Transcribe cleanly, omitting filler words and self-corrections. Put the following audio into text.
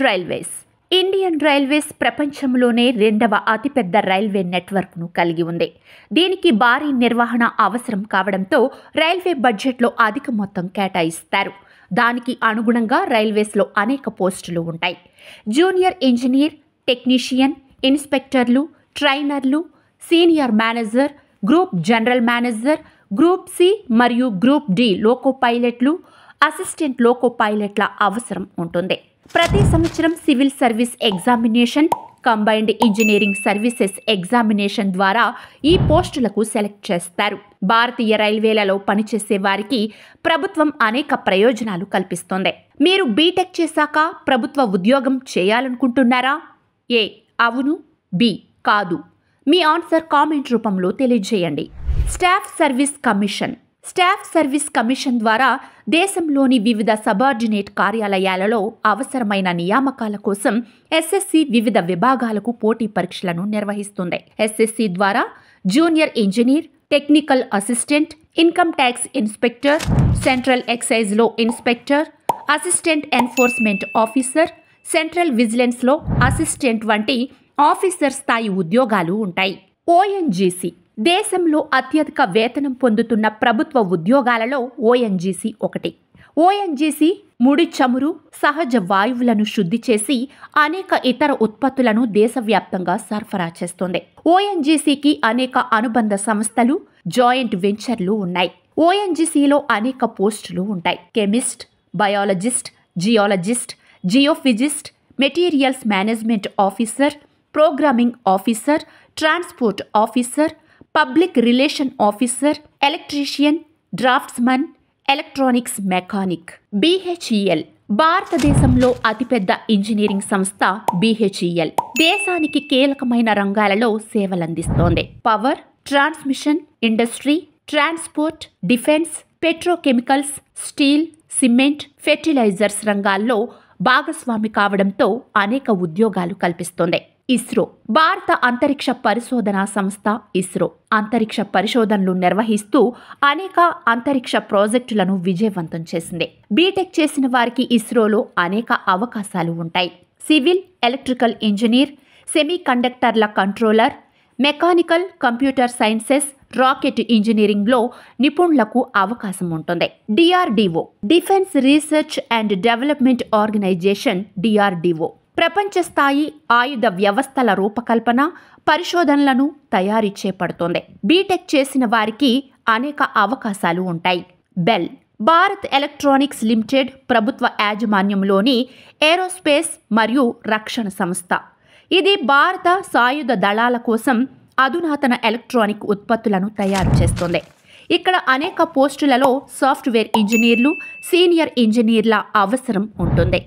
Railways. Indian railways ప్రపంచంలోనే రెండవ అతిపెద్ద రైల్వే నెట్వర్క్ను కలిగి ఉంది. దీనికి భారీ నిర్వహణ అవసరం కావడంతో రైల్వే బడ్జెట్లో అధిక మొత్తం కేటాయిస్తారు. దానికి అనుగుణంగా రైల్వేస్లో అనేక పోస్టులు ఉంటాయి. జూనియర్ ఇంజనీర్, టెక్నీషియన్, ఇన్స్పెక్టర్లు, ట్రైనర్లు, senior manager, group general manager, group C మరియు గ్రూప్ డి లోకో పైలట్లు, అసిస్టెంట్ లోకో పైలట్ల అవసరం ఉంటుంది. ప్రతి సంవత్సరం civil service examination, combined engineering services examination ద్వారా ఈ పోస్టులకు సెలెక్ట్ చేస్తారు. భారతీయ రైల్వేలలో పనిచేసే వారికి ప్రభుత్వం అనేక ప్రయోజనాలు కల్పిస్తోంది. మీరు బీటెక్ చేశాక ప్రభుత్వ ఉద్యోగం చేయాలనుకుంటున్నారా? ఏ అవును, బి కాదు. మీ ఆన్సర్ కామెంట్ రూపంలో తెలియజేయండి. Staff service commission. Staff service commission ద్వారా దేశంలోని వివిధ సబార్డినేట్ కార్యాలయాలలో అవసరమైన నియామకాల కోసం ఎస్ఎస్సి వివిధ విభాగాలకు పోటీ పరీక్షలను నిర్వహిస్తుంది. ఎస్ఎస్సి ద్వారా junior engineer, technical assistant, income tax inspector, central ఎక్సైజ్లో inspector, assistant enforcement officer, central విజిలెన్స్లో అసిస్టెంట్ వంటి ఆఫీసర్ స్థాయి ఉద్యోగాలు ఉంటాయి. ఓఎన్జీసీ. దేశంలో అత్యధిక వేతనం పొందుతున్న ప్రభుత్వ ఉద్యోగాలలో ఓఎన్జీసీ ఒకటి. ఓఎన్జీసీ ముడి చమురు, సహజ వాయువులను శుద్ధి చేసి అనేక ఇతర ఉత్పత్తులను దేశవ్యాప్తంగా సరఫరా చేస్తుంది. ఓఎన్జీసీకి అనేక అనుబంధ సంస్థలు, జాయింట్ వెంచర్లు ఉన్నాయి. ఓఎన్జీసీలో అనేక పోస్టులు ఉంటాయి. Chemist, biologist, geologist, geophysicist, materials management officer, programming officer, transport officer, public relation officer, electrician, draftsman, electronics mechanic. BHEL. భారతదేశంలో అతిపెద్ద ఇంజనీరింగ్ సంస్థ బీహెచ్ఈఎల్ దేశానికి కీలకమైన రంగాలలో సేవలందిస్తోంది. Power, transmission, industry, transport, defence, petrochemicals, steel, cement, fertilisers రంగాల్లో భాగస్వామి కావడంతో అనేక ఉద్యోగాలు కల్పిస్తోంది. ఇస్రో. భారత అంతరిక్ష పరిశోధనా సంస్థ ఇస్రో అంతరిక్ష పరిశోధనలు నిర్వహిస్తూ అనేక అంతరిక్ష ప్రాజెక్టులను విజయవంతం చేసింది. బీటెక్ చేసిన వారికి ఇస్రోలో అనేక అవకాశాలు ఉంటాయి. సివిల్, ఎలక్ట్రికల్ ఇంజనీర్, సెమీ కండక్టర్ల controller, mechanical, computer sciences, rocket ఇంజనీరింగ్లో నిపుణులకు అవకాశం ఉంటుంది. DRDO. Defence research and development organisation DRDO ప్రపంచ స్థాయి ఆయుధ వ్యవస్థల రూపకల్పన, పరిశోధనలను తయారీ చేపడుతోంది. బీటెక్ చేసిన వారికి అనేక అవకాశాలు ఉంటాయి. బెల్. భారత్ ఎలక్ట్రానిక్స్ లిమిటెడ్ ప్రభుత్వ యాజమాన్యంలోని ఏరోస్పేస్ మరియు రక్షణ సంస్థ. ఇది భారత సాయుధ దళాల కోసం అధునాతన ఎలక్ట్రానిక్ ఉత్పత్తులను తయారు చేస్తోంది. ఇక్కడ అనేక పోస్టులలో సాఫ్ట్వేర్ ఇంజనీర్లు, సీనియర్ ఇంజనీర్ల అవసరం ఉంటుంది.